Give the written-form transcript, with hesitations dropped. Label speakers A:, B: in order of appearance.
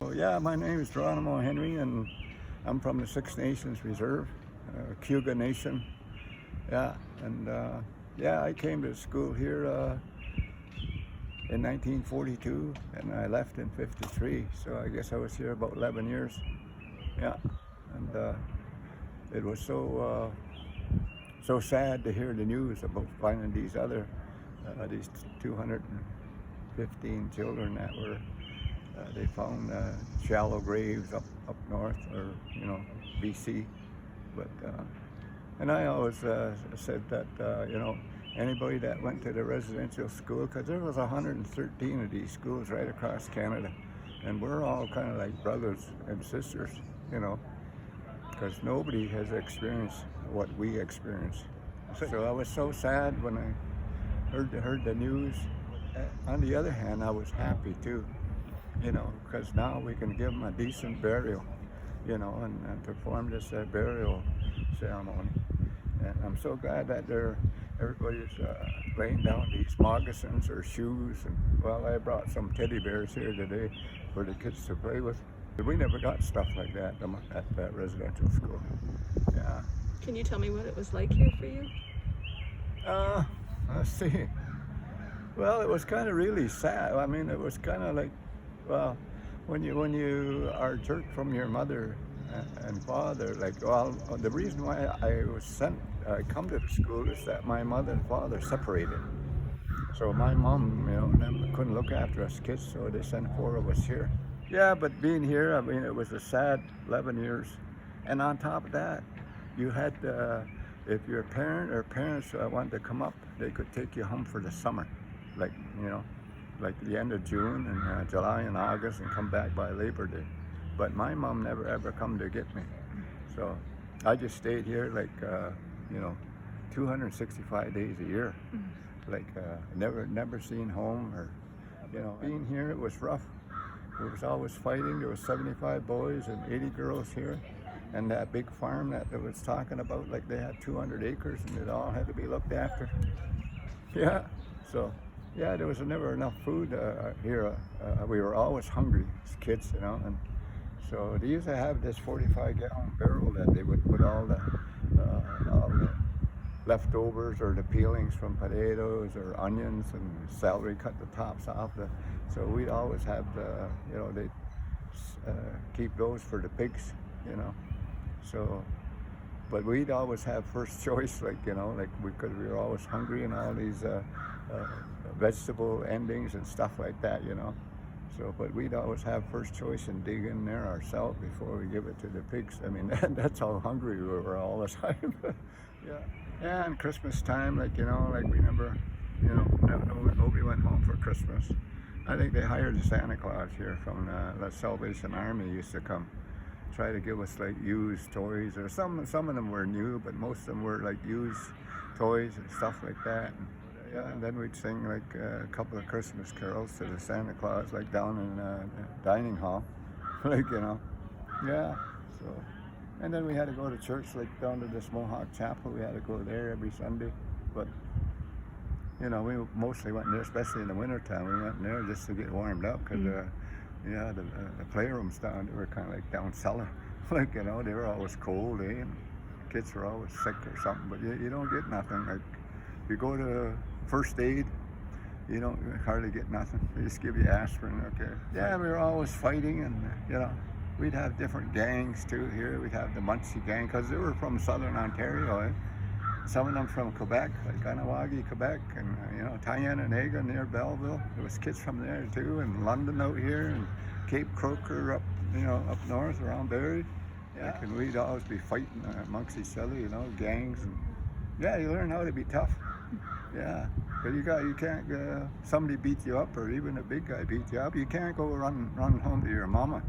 A: Well, yeah, my name is Geronimo Henry, and I'm from the Six Nations Reserve, Cayuga Nation. Yeah, and yeah, I came to school here in 1942, and I left in '53. So I guess I was here about 11 years. Yeah, and it was so sad to hear the news about finding these 215 children that were. They found shallow graves up north, or BC. But and I always said that anybody that went to the residential school, because there was 113 of these schools right across Canada, and we're all kind of like brothers and sisters, because nobody has experienced what we experienced. So I was so sad when I heard the news. On the other hand, I was happy too, because now we can give them a decent burial, and perform this burial ceremony. And I'm so glad that everybody's laying down these moccasins or shoes. And well, I brought some teddy bears here today for the kids to play with. We never got stuff like that at that residential school. Yeah.
B: Can you tell me what it was like here for you?
A: Let's see. Well, it was kind of really sad. I mean, it was kind of like, well, when you are jerked from your mother and father, the reason why I come to the school is that my mother and father separated. So my mom, couldn't look after us kids, so they sent 4 of us here. Yeah, but being here, I mean, it was a sad 11 years. And on top of that, you had, if your parents wanted to come up, they could take you home for the summer, like the end of June and July and August, and come back by Labor Day. But my mom never ever come to get me. So I just stayed here 265 days a year. Never seen home, or being here, it was rough. It was always fighting. There was 75 boys and 80 girls here. And that big farm that I was talking about, they had 200 acres and it all had to be looked after. Yeah, so yeah, there was never enough food here. We were always hungry as kids, and so they used to have this 45-gallon barrel that they would put all the leftovers or the peelings from potatoes or onions and celery, cut the tops off. So we'd always have they'd keep those for the pigs, So, but we'd always have first choice, because we were always hungry, and all these vegetable endings and stuff like that, So, but we'd always have first choice and dig in there ourselves before we give it to the pigs. I mean, that's how hungry we were all the time. Yeah. Yeah, and Christmas time, we never, nobody went home for Christmas. I think they hired a Santa Claus here from the Salvation Army used to come. Try to give us used toys, or some of them were new, but most of them were used toys and stuff like that. And then we'd sing a couple of Christmas carols to the Santa Claus, down in the dining hall, Yeah. So, and then we had to go to church, down to this Mohawk Chapel. We had to go there every Sunday, but we mostly went there, especially in the wintertime. We went there just to get warmed up, because the playrooms down, they were kind of down cellar. They were always cold, and kids were always sick or something, but you don't get nothing. You go to first aid, you don't hardly get nothing. They just give you aspirin, okay. Yeah, we were always fighting, and we'd have different gangs too here. We'd have the Muncie gang, because they were from southern Ontario, Some of them from Quebec, Kahnawake, Quebec, and Tyananaga near Belleville. There was kids from there too, and London out here, and Cape Croker up north around Barrie. Yeah, and we'd always be fighting amongst each other, gangs, and yeah, you learn how to be tough. Yeah, but you can't somebody beat you up, or even a big guy beat you up. You can't go run home to your mama